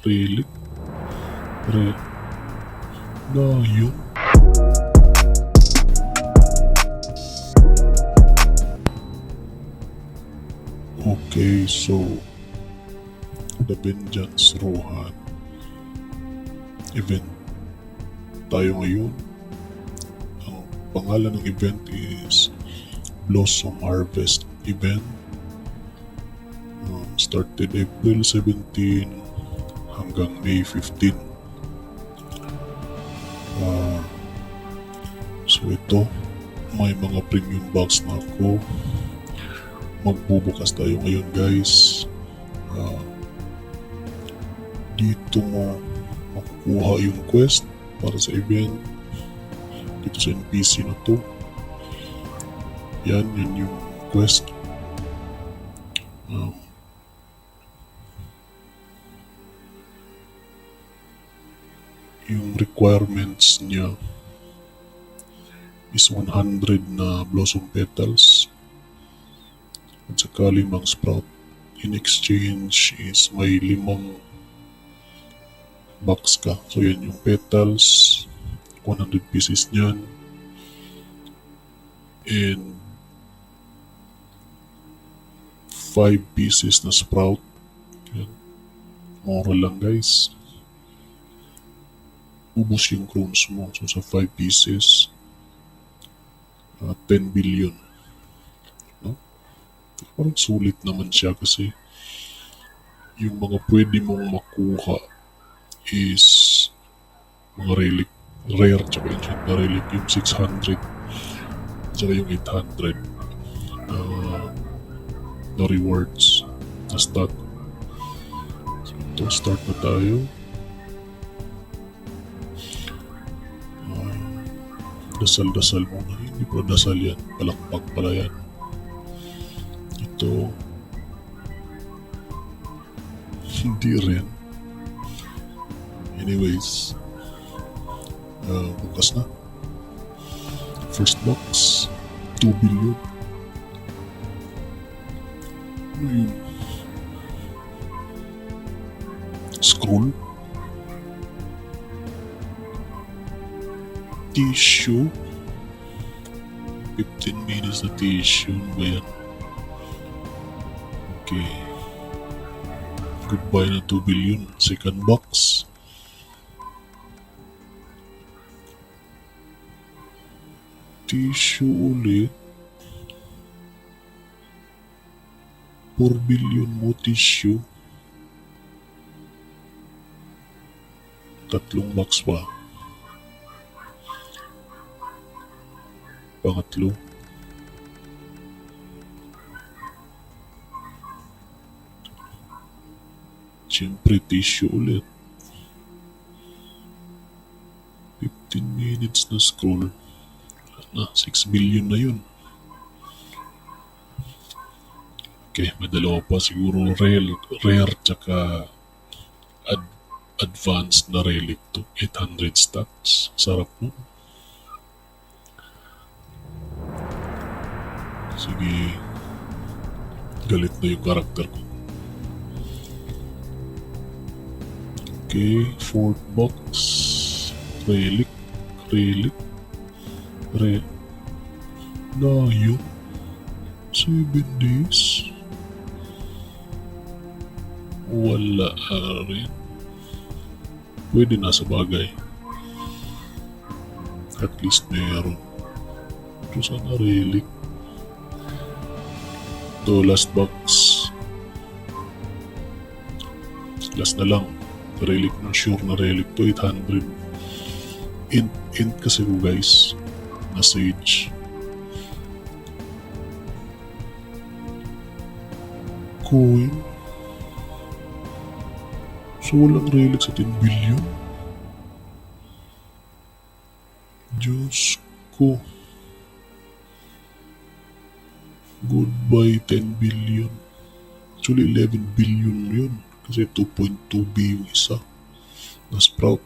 Relic? Ngayon? Okay, so The Vengeance Rohan event tayo ngayon. Ang pangalan ng event is Blossom Harvest Event. Started April 17 hanggang May 15. So ito, may mga premium box na ako. Magbubukas tayo ngayon, guys. Dito mo makukuha yung quest para sa event. Dito sa NPC na to. Yan yung quest. Yung requirements niya is 100 na blossom petals at saka 5 sprout. In exchange is may 5 box ka. So yan yung petals, 100 pieces niyan, and 5 pieces na sprout. Yan. Mura lang, guys. Ubus yung crowns mo. So sa 5 pieces, 10 billion. No? Parang sulit naman siya kasi yung mga pwede mong makuha is mga relic, rare tsaka ancient na relic, yung 600 tsaka yung 800 na rewards na stat. So ito, start na tayo. Dasal-dasal muna. Hindi pa dasal yan. Palakpak pala yan. Ito. Hindi rin. Anyways. Bukas na. First box. 2 billion. Ano yun? Scroll. Tissue. 15 minutes na tissue. Ano ba yan? Okay. Goodbye na 2 billion. Second box. Tissue ulit. 4 billion mo tissue. 3 box pa. Pangatlo. Siyempre tissue ulit. 15 minutes na scroll. 6 billion na yun. Okay, may dalawa pa siguro rare tsaka advanced na relic to. 800 stats. Sarap mo. Sige, galit na yung karakter ko. Okay, fourth box. Relic. Layo. 7 days. Wala rin. Pwede na sa bagay. At least meron. Ito sana relic. Ito, last box. Last na lang. Relic na, sure na relic to. 800. Int kasi ko, guys. Na sage. Coin. So walang relic sa 10 billion. Diyos ko. Goodbye 10 billion. Actually 11 billion yun. Kasi 2.2B yung isa. Na sprout.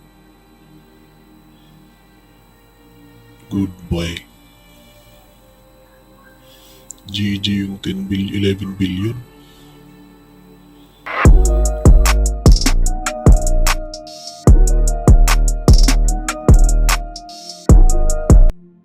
Goodbye. GG yung 11 billion.